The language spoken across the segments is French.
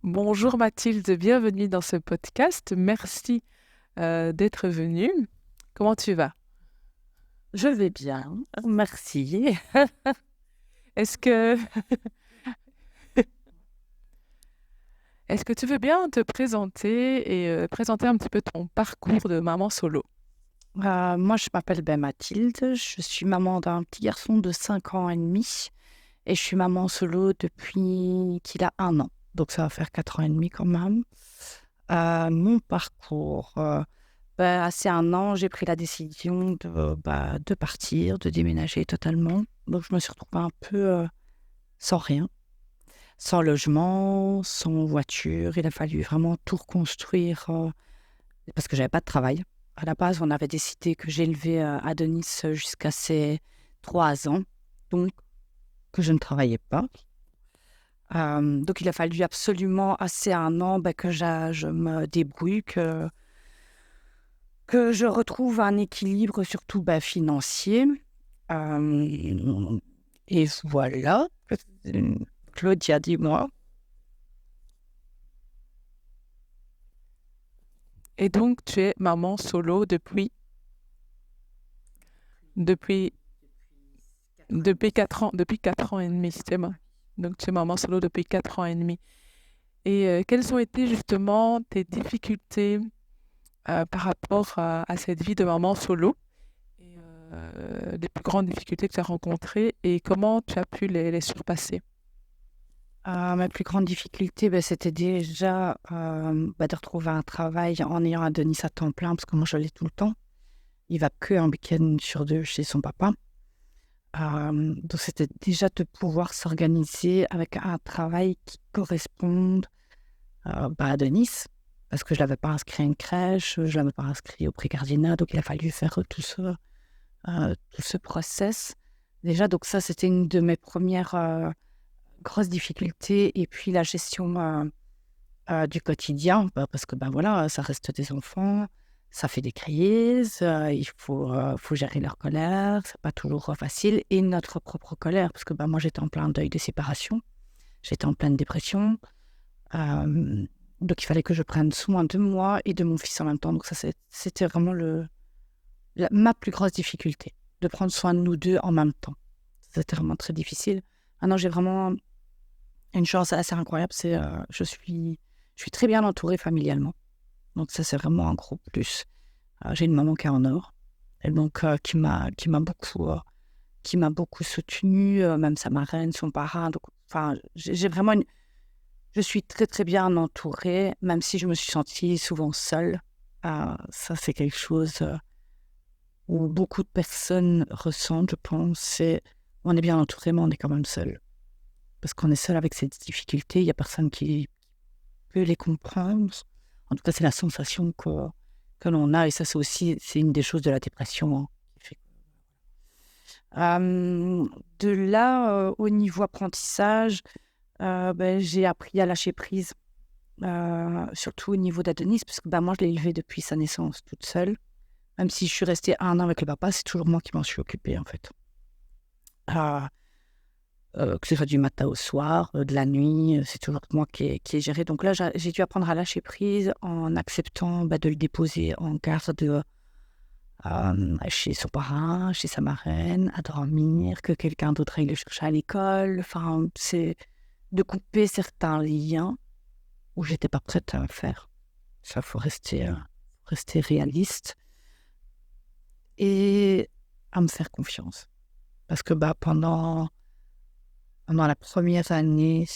Bonjour Mathilde, bienvenue dans ce podcast. Merci d'être venue. Comment tu vas? Je vais bien, merci. Est-ce que, est-ce que tu veux bien te présenter et présenter un petit peu ton parcours de maman solo? Moi, je m'appelle Mathilde, je suis maman d'un petit garçon de 5 ans et demi et je suis maman solo depuis qu'il a 1 an. Donc ça va faire 4 ans et demi quand même. Mon parcours, à ces 1 an, j'ai pris la décision de partir, de déménager totalement. Donc je me suis retrouvée un peu, sans rien, sans logement, sans voiture. Il a fallu vraiment tout reconstruire, parce que j'avais pas de travail. À la base, on avait décidé que j'élevais, Adonis jusqu'à ses 3 ans, donc que je ne travaillais pas. Donc il a fallu absolument, assez 1 an, que je me débrouille, que je retrouve un équilibre surtout, financier. Hem et voilà. Claudia, dis-moi? Et donc, tu es maman solo depuis, depuis 4 ans, depuis 4 ans et demi, c'est ça? Donc, tu es maman solo depuis 4 ans et demi. Et quelles ont été justement tes difficultés par rapport à cette vie de maman solo? Et les plus grandes difficultés que tu as rencontrées et comment tu as pu les surpasser? Ma plus grande difficulté, c'était déjà, de retrouver un travail en ayant Adonis à temps plein, parce que moi je l'ai tout le temps. Il va que un week-end sur 2 chez son papa. Donc c'était déjà de pouvoir s'organiser avec un travail qui corresponde, à Adonis, parce que je l'avais pas inscrit à une crèche, je l'avais pas inscrit au pré-cardinal, donc il a fallu faire tout ce process. Déjà, donc ça, c'était une de mes premières grosses difficultés, et puis la gestion, du quotidien, parce que, voilà, ça reste des enfants, ça fait des crises, il faut gérer leur colère, c'est pas toujours, facile, et notre propre colère, parce que, moi, j'étais en plein deuil de séparation, j'étais en pleine dépression, hem, donc il fallait que je prenne soin de moi et de mon fils en même temps, donc ça, c'était vraiment ma plus grosse difficulté, de prendre soin de nous 2 en même temps. C'était vraiment très difficile. Maintenant, j'ai vraiment une chance assez incroyable, c'est, je suis très bien entourée familialement. Donc ça, c'est vraiment un gros plus. J'ai une maman qui est en or, et donc qui m'a beaucoup soutenue, même sa marraine, son parrain, donc enfin, j'ai vraiment une je suis très, très bien entourée, même si je me suis sentie souvent seule. Ça, c'est quelque chose, où beaucoup de personnes ressentent, je pense, c'est on est bien entouré, mais on est quand même seul. Parce qu'on est seul avec ses difficultés, il y a personne qui peut les comprendre. En tout cas, c'est la sensation que l'on a, et ça, c'est une des choses de la dépression, hein, qui fait de là, au niveau apprentissage, j'ai appris à lâcher prise, surtout au niveau d'Adonis, parce que, moi, je l'ai élevé depuis sa naissance toute seule. Même si je suis restée 1 an avec le papa, c'est toujours moi qui m'en suis occupée, en fait. Heu que ce soit du matin au soir, de la nuit, c'est toujours moi qui ai géré. Donc là, j'ai dû apprendre à lâcher prise en acceptant, de le déposer en garde, chez son parrain, chez sa marraine, à dormir, que quelqu'un d'autre aille le chercher à l'école. Enfin, c'est de couper certains liens où j'étais pas prête à faire. Ça, faut rester réaliste et à me faire confiance. Parce que, pendant la première année,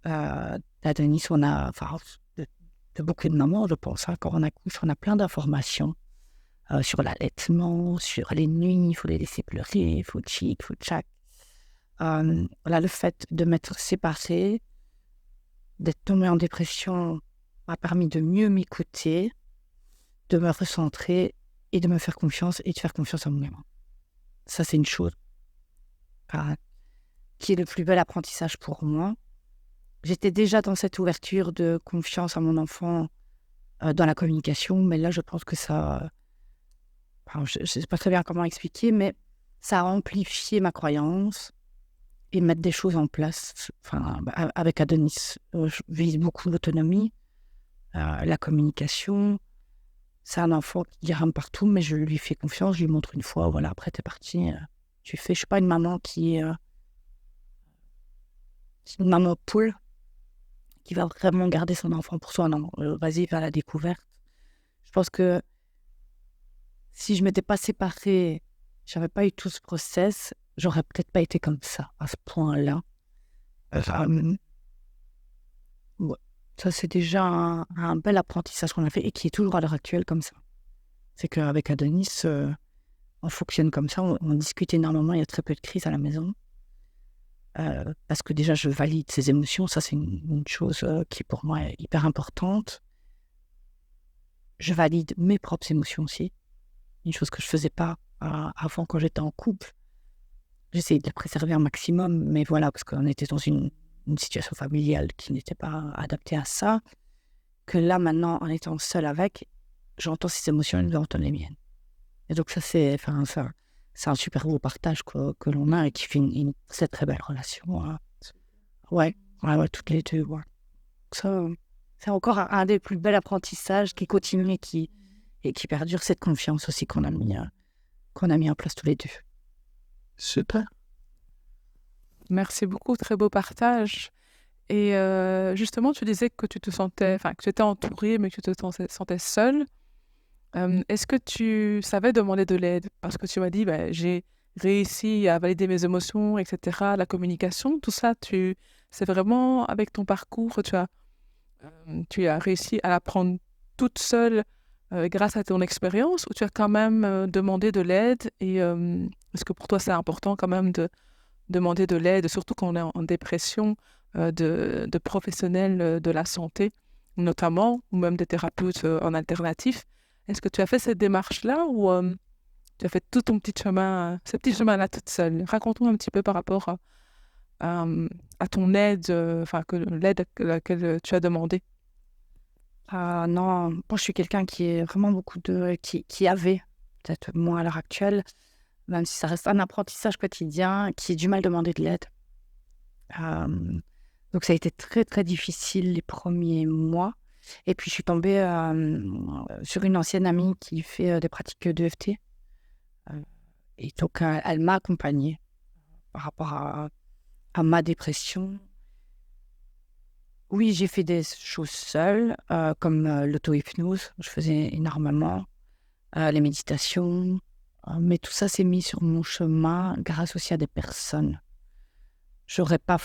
d'Adonis, on a, enfin, de beaucoup de mamans, je pense, hein, quand on accouche, on a plein d'informations, sur l'allaitement, sur les nuits, il faut les laisser pleurer, il faut chic, il faut tchac. Voilà, le fait de m'être séparée, d'être tombée en dépression, m'a permis de mieux m'écouter, de me recentrer et de me faire confiance et de faire confiance à moi-même. Ça, c'est une chose, heu, qui est le plus bel apprentissage pour moi. J'étais déjà dans cette ouverture de confiance à mon enfant, dans la communication, mais là, je pense que ça, enfin, je sais pas très bien comment expliquer, mais ça a amplifié ma croyance, et mettre des choses en place. Enfin, avec Adonis, je vise beaucoup l'autonomie, la communication. C'est un enfant qui rame partout, mais je lui fais confiance, je lui montre une fois, voilà, après t'es parti, tu fais. Je suis pas une maman qui est une maman poule qui va vraiment garder son enfant pour soi. Non, vas-y, vers la découverte. Je pense que si je m'étais pas séparée, j'avais pas eu tout ce process, j'aurais peut-être pas été comme ça, à ce point-là. Euh, ouais. Ça, c'est déjà un bel apprentissage qu'on a fait et qui est toujours à l'heure actuelle comme ça. C'est qu'avec Adonis, on fonctionne comme ça, on discute énormément, il y a très peu de crises à la maison. Parce que déjà, je valide ses émotions, ça, c'est une chose qui pour moi est hyper importante. Je valide mes propres émotions aussi, une chose que je faisais pas avant quand j'étais en couple. J'essayais de les préserver un maximum, mais voilà, parce qu'on était dans une situation familiale qui n'était pas adaptée à ça, que là, maintenant, en étant seule avec, j'entends ses émotions et j'entends les miennes. Et donc ça, c'est un super beau partage que l'on a et qui fait une très, très belle relation. Ouais, toutes les deux, ouais. Ça, c'est encore un des plus bels apprentissages qui continue et qui perdure, cette confiance aussi qu'on a mis en place tous les deux. Super. Merci beaucoup, très beau partage. Et justement, tu disais que tu étais entourée, mais que tu te sentais seule. Est-ce que tu savais demander de l'aide? Parce que tu m'as dit, j'ai réussi à valider mes émotions, etc. La communication, tout ça, c'est vraiment avec ton parcours, tu as réussi à l'apprendre toute seule grâce à ton expérience, ou tu as quand même demandé de l'aide? Et est-ce que pour toi, c'est important quand même de demander de l'aide, surtout quand on est en dépression, de professionnels de la santé, notamment, ou même des thérapeutes en alternatif? Est-ce que tu as fait cette démarche-là ou tu as fait tout ton petit chemin, ce petit chemin-là toute seule? Raconte-nous un petit peu par rapport à ton aide, l'aide à laquelle tu as demandé. Non, moi je suis quelqu'un qui est vraiment qui avait, peut-être moins à l'heure actuelle, même si ça reste un apprentissage quotidien, qui a du mal à demander de l'aide. Donc ça a été très très difficile les premiers mois. Et puis je suis tombée sur une ancienne amie qui fait des pratiques d'EFT. Et donc elle m'a accompagnée par rapport à ma dépression. Oui, j'ai fait des choses seule, comme l'auto-hypnose, je faisais énormément, les méditations, mais tout ça s'est mis sur mon chemin grâce aussi à des personnes. J'aurais pas,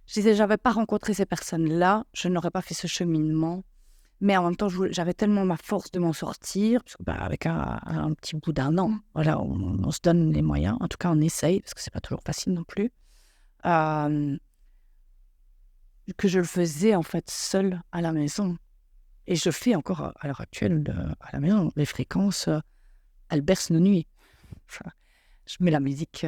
si j'avais pas rencontré ces personnes-là, je n'aurais pas fait ce cheminement. Mais en même temps, j'avais tellement ma force de m'en sortir, parce que, avec un petit bout d'un an, voilà, on se donne les moyens. En tout cas, on essaye, parce que c'est pas toujours facile non plus. Que je le faisais en fait seule à la maison. Et je fais encore à l'heure actuelle à la maison. Les fréquences, elles bercent nos nuits. Enfin, je mets la musique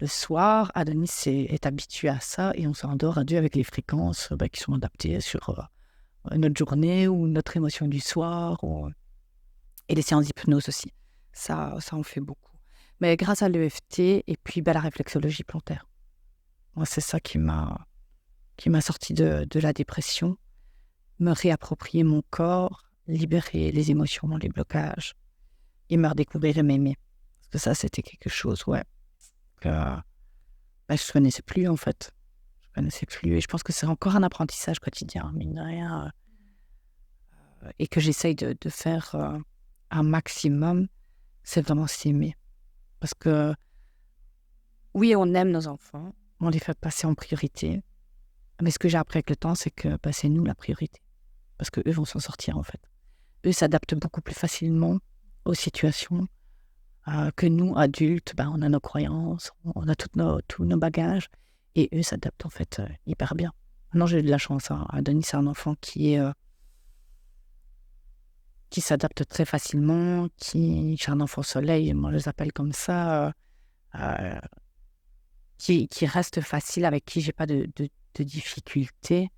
le soir. Adonis est habitué à ça et on s'endort à deux avec les fréquences qui sont adaptées sur notre journée ou notre émotion du soir. Et les séances d'hypnose aussi. Ça en fait beaucoup. Mais grâce à l'EFT et puis la réflexologie plantaire. Moi, c'est ça qui m'a sorti de la dépression, me réapproprier mon corps, libérer les émotions, les blocages, et me redécouvrir et m'aimer. Parce que ça, c'était quelque chose, que je ne connaissais plus, en fait. Je ne connaissais plus. Et je pense que c'est encore un apprentissage quotidien, mine de rien, et que j'essaye de faire un maximum, c'est vraiment s'aimer. Parce que, oui, on aime nos enfants, on les fait passer en priorité. Mais ce que j'ai appris avec le temps, c'est que c'est nous la priorité. Parce qu'eux vont s'en sortir, en fait. Eux s'adaptent beaucoup plus facilement aux situations que nous, adultes. On a nos croyances, on a tous nos bagages. Et eux s'adaptent, en fait, hyper bien. Maintenant, j'ai eu de la chance. Adonis, c'est un enfant qui s'adapte très facilement, qui est un enfant soleil, moi je les appelle comme ça, qui reste facile, avec qui j'ai pas de difficultés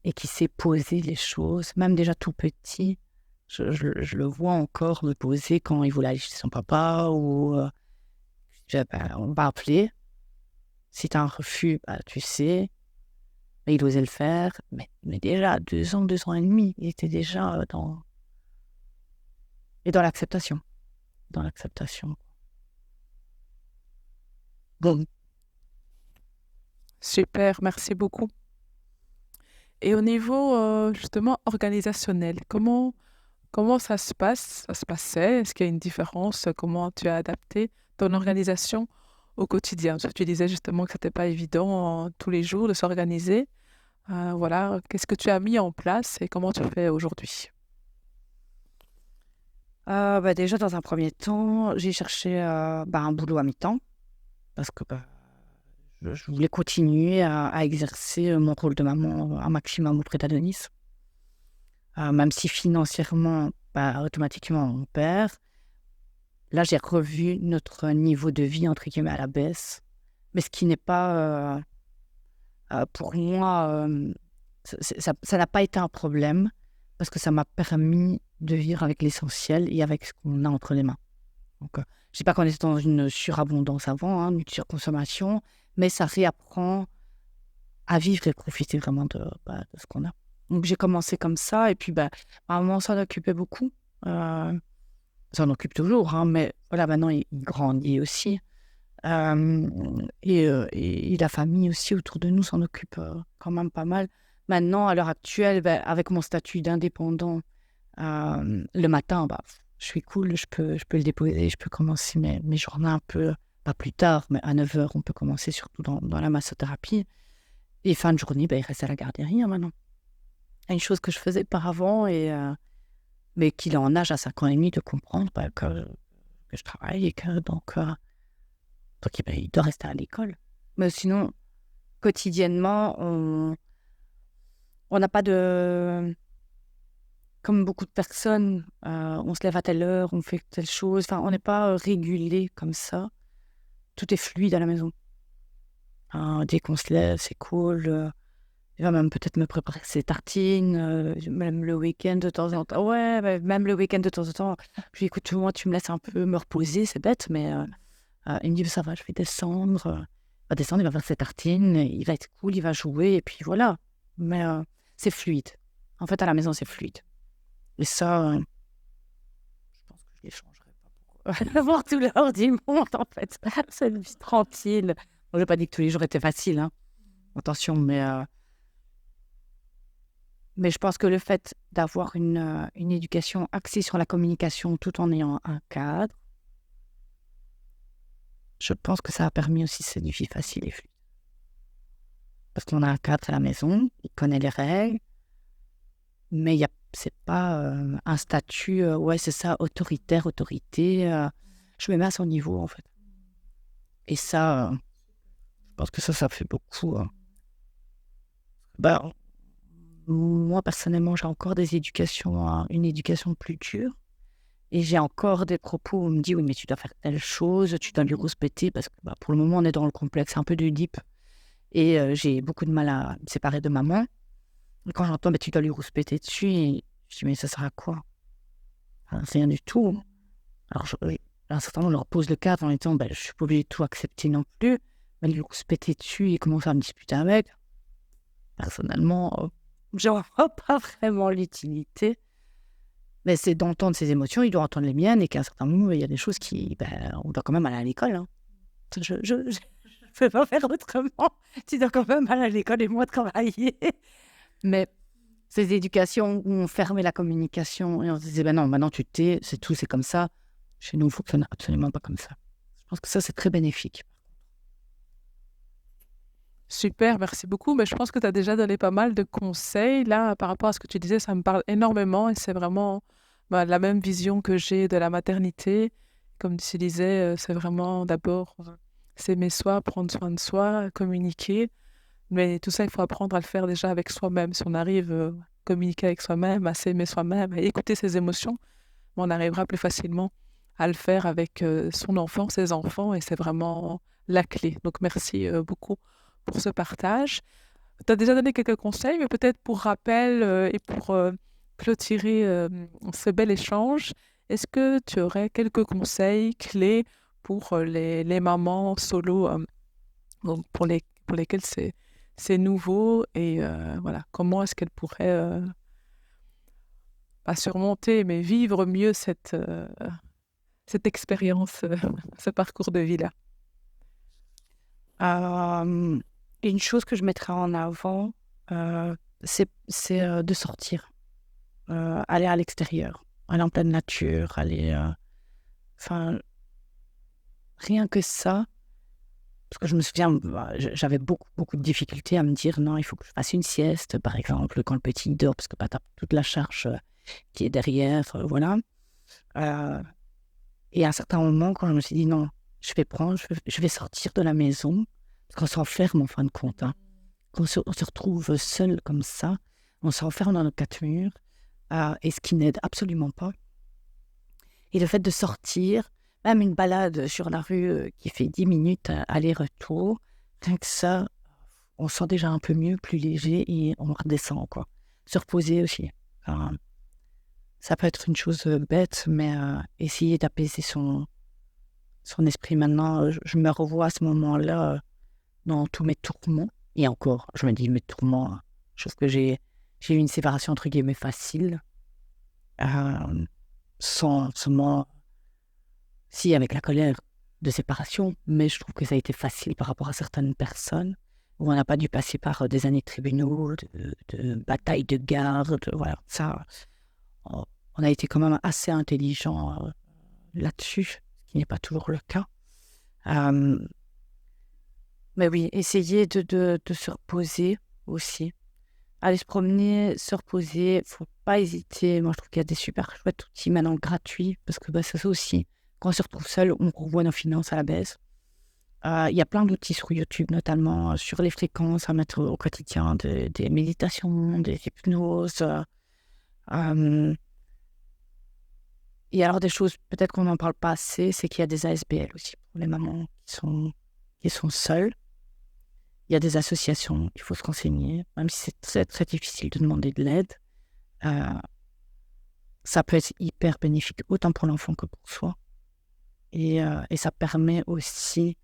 et qui sait poser les choses, même déjà tout petit. Je le vois encore me poser quand il voulait aller chez son papa ou on va appeler Si tu as un refus, bah, tu sais, il osait le faire, mais déjà, 2 ans, 2 ans et demi, il était déjà dans l'acceptation. Dans l'acceptation. Donc, Super, merci beaucoup. Et au niveau justement organisationnel, comment ça se passe? Ça se passait? Est-ce qu'il y a une différence? Comment tu as adapté ton organisation au quotidien? Parce que tu disais justement que c'était pas évident tous les jours de s'organiser. Voilà, qu'est-ce que tu as mis en place et comment tu fais aujourd'hui? bah, déjà, dans un premier temps, j'ai cherché un boulot à mi-temps parce que je voulais continuer à exercer mon rôle de maman un maximum auprès d'Adonis. Même si financièrement, automatiquement, on perd. Là, j'ai revu notre niveau de vie, entre guillemets, à la baisse. Mais ce qui n'est pas, pour moi, ça n'a pas été un problème parce que ça m'a permis de vivre avec l'essentiel et avec ce qu'on a entre les mains. Donc, je ne dis pas qu'on était dans une surabondance avant, hein, une surconsommation, mais ça réapprend à vivre et profiter vraiment de ce qu'on a. Donc, j'ai commencé comme ça et puis, ma maman s'en occupait beaucoup. S'en occupe toujours, hein, mais voilà, maintenant, il grandit aussi. Et la famille aussi autour de nous s'en occupe quand même pas mal. Maintenant, à l'heure actuelle, avec mon statut d'indépendant, le matin, je suis cool, je peux le déposer, je peux commencer mes journées un peu, pas plus tard, mais à 9h, on peut commencer surtout dans la massothérapie. Et fin de journée, il reste à la garderie, hein, maintenant. Une chose que je faisais par avant, mais qu'il est en âge à 5 ans et demi de comprendre que je travaille et que donc il doit rester à l'école. Mais sinon, quotidiennement, on n'a pas de... Comme beaucoup de personnes, on se lève à telle heure, on fait telle chose. Enfin, on n'est pas régulé comme ça. Tout est fluide à la maison. Dès qu'on se lève, c'est cool. Il va même peut-être me préparer ses tartines, même le week-end de temps en temps. Ouais, même le week-end de temps en temps. Je lui dis, écoute, moi, tu me laisses un peu me reposer, c'est bête, mais il me dit, ça va, je vais descendre. Il va descendre, il va faire ses tartines, il va être cool, il va jouer, et puis voilà. Mais c'est fluide. En fait, à la maison, c'est fluide. Et ça, je pense que je les changerai pas pour avoir tout l'heure du monde, en fait. C'est une vie tranquille. Bon, je n'ai pas dit que tous les jours étaient faciles, hein. Attention, mais je pense que le fait d'avoir une éducation axée sur la communication tout en ayant un cadre, je pense que ça a permis aussi cette vie facile et fluide. Parce qu'on a un cadre à la maison, il connaît les règles, mais c'est pas un statut, c'est ça, autoritaire, autorité. Je me mets à son niveau, en fait. Et ça, je pense que ça fait beaucoup. Moi, personnellement, j'ai encore une éducation plus dure. Et j'ai encore des propos où on me dit, oui, mais tu dois faire telle chose, tu dois lui rouspéter, parce que pour le moment, on est dans le complexe un peu d'Oedipe. Et j'ai beaucoup de mal à me séparer de maman. Et quand j'entends, tu dois lui rouspéter dessus, je dis, mais ça sert à quoi? Rien du tout. Alors, à un certain moment, on leur pose le cadre en disant, je suis pas obligée de tout accepter non plus. Mais lui rouspéter dessus et commencer à me disputer avec, personnellement, je vois pas vraiment l'utilité. Mais c'est d'entendre ses émotions, il doit entendre les miennes, et qu'à un certain moment, il y a des choses on doit quand même aller à l'école. Hein. Je ne peux pas faire autrement. Tu dois quand même aller à l'école et moi travailler. Mais ces éducations où on fermait la communication et on se disait, non, maintenant tu t'es, c'est tout, c'est comme ça. Chez nous, il ne fonctionne absolument pas comme ça. Je pense que ça, c'est très bénéfique. Super, merci beaucoup. Mais je pense que tu as déjà donné pas mal de conseils. Là, par rapport à ce que tu disais, ça me parle énormément et c'est vraiment la même vision que j'ai de la maternité. Comme tu disais, c'est vraiment d'abord s'aimer soi, prendre soin de soi, communiquer. Mais tout ça, il faut apprendre à le faire déjà avec soi-même. Si on arrive à communiquer avec soi-même, à s'aimer soi-même, à écouter ses émotions, on arrivera plus facilement à le faire avec son enfant, ses enfants, et c'est vraiment la clé. Donc, merci beaucoup pour ce partage. Tu as déjà donné quelques conseils, mais peut-être pour rappel et pour clôturer ce bel échange, est-ce que tu aurais quelques conseils clés pour les mamans solo donc pour lesquelles c'est nouveau et voilà, comment est-ce qu'elle pourrait pas surmonter, mais vivre mieux cette expérience, ce parcours de vie-là. Une chose que je mettrais en avant, c'est de sortir, aller à l'extérieur, aller en pleine nature, aller... Enfin, rien que ça, parce que je me souviens, j'avais beaucoup de difficultés à me dire non, il faut que je fasse une sieste, par exemple, quand le petit dort, parce que tu as toute la charge qui est derrière, voilà. Et à un certain moment, quand je me suis dit non, je vais sortir de la maison, parce qu'on s'enferme en fin de compte. Hein. Quand on se retrouve seul comme ça, on s'enferme dans nos quatre murs, et ce qui n'aide absolument pas. Et le fait de sortir, même une balade sur la rue qui fait 10 minutes aller-retour, rien que ça, on se sent déjà un peu mieux, plus léger et on redescend, quoi. Se reposer aussi. Ça peut être une chose bête, mais essayer d'apaiser son esprit maintenant. Je me revois à ce moment-là dans tous mes tourments. Et encore, je me dis mes tourments, chose que j'ai eu une séparation entre guillemets facile. Sans seulement, si avec la colère de séparation, mais je trouve que ça a été facile par rapport à certaines personnes où on n'a pas dû passer par des années de tribunaux, de batailles de garde, voilà. Ça, on a été quand même assez intelligent là-dessus, ce qui n'est pas toujours le cas. Mais oui, essayer de se reposer aussi. Aller se promener, se reposer, faut pas hésiter. Moi, je trouve qu'il y a des super chouettes outils maintenant gratuits, parce que ça aussi, quand on se retrouve seul, on revoit nos finances à la baisse. Il y a plein d'outils sur YouTube, notamment sur les fréquences à mettre au quotidien, des méditations, des hypnoses. Et alors des choses, peut-être qu'on n'en parle pas assez, c'est qu'il y a des ASBL aussi pour les mamans qui sont seules. Il y a des associations, il faut se renseigner, même si c'est très, très difficile de demander de l'aide. Ça peut être hyper bénéfique, autant pour l'enfant que pour soi. Et ça permet aussi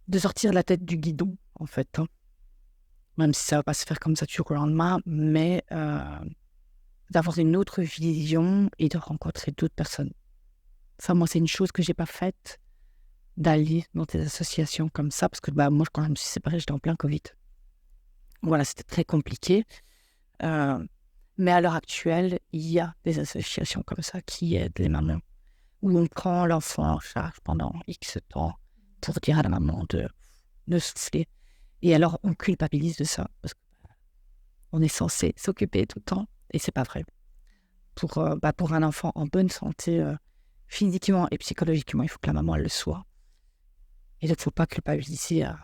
de sortir la tête du guidon, en fait. Hein. Même si ça ne va pas se faire comme ça du jour au lendemain, mais d'avoir une autre vision et de rencontrer d'autres personnes. Ça, moi, c'est une chose que je n'ai pas faite, d'aller dans des associations comme ça, parce que moi, quand je me suis séparée, j'étais en plein Covid. Voilà, c'était très compliqué. Mais à l'heure actuelle, il y a des associations comme ça qui aident les mamans, où on prend l'enfant en charge pendant X temps pour dire à la maman de souffler. Et alors, on culpabilise de ça, parce qu'on est censé s'occuper tout le temps, et c'est pas vrai. Pour un enfant en bonne santé, physiquement et psychologiquement, il faut que la maman elle le soit. Et donc, il ne faut pas culpabiliser à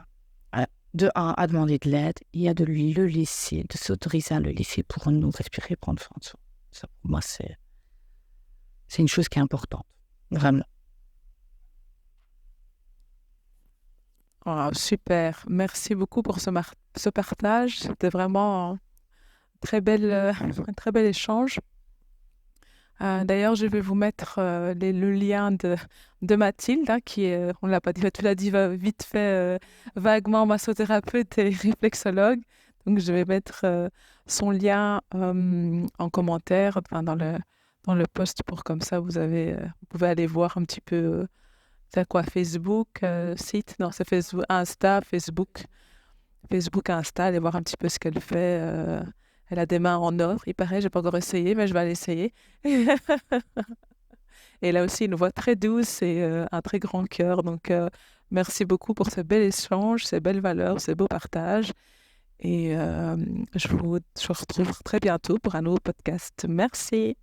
demander de l'aide et à de lui le laisser, de s'autoriser à le laisser pour nous respirer, prendre soin de soi. Ça, pour moi, c'est une chose qui est importante, vraiment. Oh, super, merci beaucoup pour ce partage. C'était vraiment un très bel échange. D'ailleurs, je vais vous mettre le lien de Mathilde, hein, qui est, on ne l'a pas dit, tu l'as dit vite fait, vaguement massothérapeute et réflexologue. Donc, je vais mettre son lien en commentaire, enfin, dans le post pour comme ça, vous pouvez aller voir un petit peu, c'est quoi, Facebook, site, non, c'est Facebook, Insta, Facebook, Insta, aller voir un petit peu ce qu'elle fait. Elle a des mains en or, il paraît, je n'ai pas encore essayé, mais je vais aller essayer. Et elle a aussi une voix très douce et un très grand cœur. Donc, merci beaucoup pour ce bel échange, ces belles valeurs, ces beaux partages. Et je vous retrouve très bientôt pour un nouveau podcast. Merci.